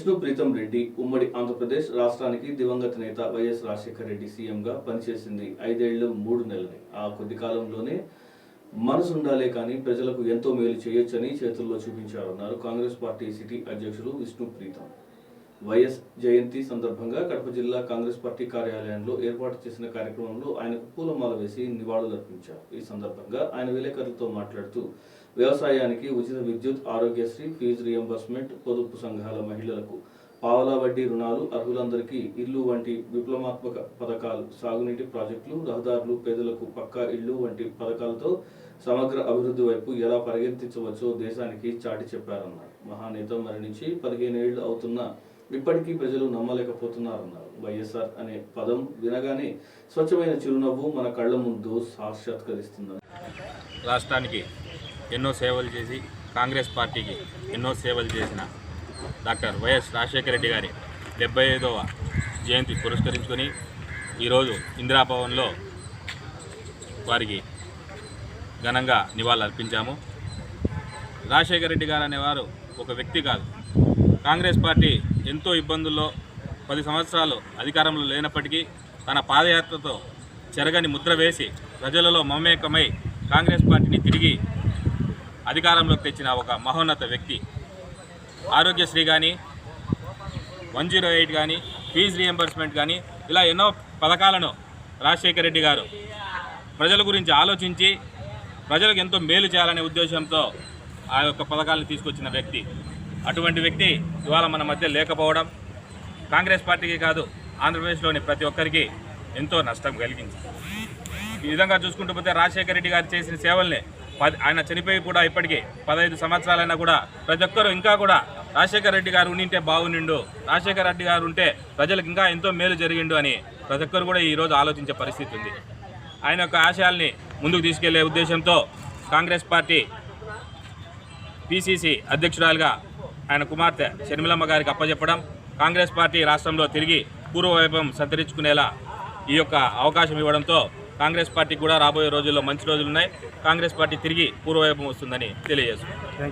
విష్ణు ప్రీతం రెడ్డి ఉమ్మడి ఆంధ్రప్రదేశ్ రాష్ట్రానికి దివంగత నేత వైఎస్ రాజశేఖర రెడ్డి సీఎంగా పనిచేసింది 5 ఏళ్లు 3 నెలలే. ఆ కొద్ది కాలంలోనే మనసుండాలే కానీ ప్రజలకు ఎంతో మేలు చేయొచ్చని చేతుల్లో చూపించారన్నారు కాంగ్రెస్ పార్టీ సిటీ అధ్యక్షులు విష్ణు ప్రీతం. వైఎస్ జయంతి సందర్భంగా కడప జిల్లా కాంగ్రెస్ పార్టీ కార్యాలయంలో ఏర్పాటు చేసిన కార్యక్రమంలో ఆయనకు పూలమాల వేసి నివాళులర్పించారు. ఈ సందర్భంగా ఆయన విలేకరులతో మాట్లాడుతూ వ్యవసాయానికి ఉచిత విద్యుత్, ఆరోగ్యశ్రీ, ఫీజు రియంబర్స్మెంట్, పొదుపు సంఘాల మహిళలకు పావలా వడ్డీ రుణాలు, అర్హులందరికీ ఇల్లు వంటి విప్లవాత్మక పథకాలు, సాగునీటి ప్రాజెక్టులు, రహదారులు, పేదలకు పక్కా ఇళ్లు వంటి పథకాలతో సమగ్ర అభివృద్ధి వైపు ఎలా పరిగెత్తించవచ్చో దేశానికి చాటి చెప్పారన్నారు. మహానేత మరణించి 15 ఏళ్లు అవుతున్నా ఇప్పటికీ ప్రజలు నమ్మలేకపోతున్నారన్నారు. వైఎస్ఆర్ అనే పదం వినగానే స్వచ్ఛమైన చిరునవ్వు మన కళ్ల ముందు సాక్షాత్కరిస్తున్నారు. రాష్ట్రానికి ఎన్నో సేవలు చేసి కాంగ్రెస్ పార్టీకి ఎన్నో సేవలు చేసిన డాక్టర్ వైఎస్ రాజశేఖర రెడ్డి గారి 75వ జయంతి పురస్కరించుకొని ఈరోజు ఇందిరాభవన్లో వారికి ఘనంగా నివాళులర్పించాము. రాజశేఖర రెడ్డి గారు అనేవారు ఒక వ్యక్తి కాదు. కాంగ్రెస్ పార్టీ ఎంతో ఇబ్బందుల్లో 10 సంవత్సరాలు అధికారంలో లేనప్పటికీ తన పాదయాత్రతో చెరగని ముద్ర వేసి ప్రజలలో మమేకమై కాంగ్రెస్ పార్టీని తిరిగి అధికారంలోకి తెచ్చిన ఒక మహోన్నత వ్యక్తి. ఆరోగ్యశ్రీ కానీ, 108 కానీ, ఫీజు రియంబర్స్మెంట్ కానీ, ఇలా ఎన్నో పథకాలను రాజశేఖర రెడ్డి గారు ప్రజల గురించి ఆలోచించి ప్రజలకు ఎంతో మేలు చేయాలనే ఉద్దేశంతో ఆ యొక్క పథకాలను తీసుకొచ్చిన వ్యక్తి. అటువంటి వ్యక్తి ఇవాళ మన మధ్య లేకపోవడం కాంగ్రెస్ పార్టీకి కాదు, ఆంధ్రప్రదేశ్లోని ప్రతి ఒక్కరికి ఎంతో నష్టం కలిగించింది. ఈ విధంగా చూసుకుంటూ పోతే రాజశేఖర రెడ్డి గారు చేసిన సేవల్ని ఆయన చనిపోయి కూడా ఇప్పటికీ 15 సంవత్సరాలైనా కూడా ప్రతి ఒక్కరు ఇంకా కూడా రాజశేఖర రెడ్డి గారు ఉండింటే బాగుండిండు, రాజశేఖర రెడ్డి గారు ఉంటే ప్రజలకు ఇంకా ఎంతో మేలు జరిగిండు అని ప్రతి ఒక్కరు కూడా ఈరోజు ఆలోచించే పరిస్థితి ఉంది. ఆయన యొక్క ఆశయాల్ని ముందుకు తీసుకెళ్లే ఉద్దేశంతో కాంగ్రెస్ పార్టీ పిసిసి అధ్యక్షురాలుగా ఆయన కుమార్తె షర్మిలమ్మ గారికి అప్పచెప్పడం, కాంగ్రెస్ పార్టీ రాష్ట్రంలో తిరిగి పూర్వవైభవం సంతరించుకునేలా ఈ యొక్క అవకాశం ఇవ్వడంతో కాంగ్రెస్ పార్టీకి కూడా రాబోయే రోజుల్లో మంచి రోజులున్నాయి. కాంగ్రెస్ పార్టీ తిరిగి పూర్వవైభవం వస్తుందని తెలియజేస్తున్నాను.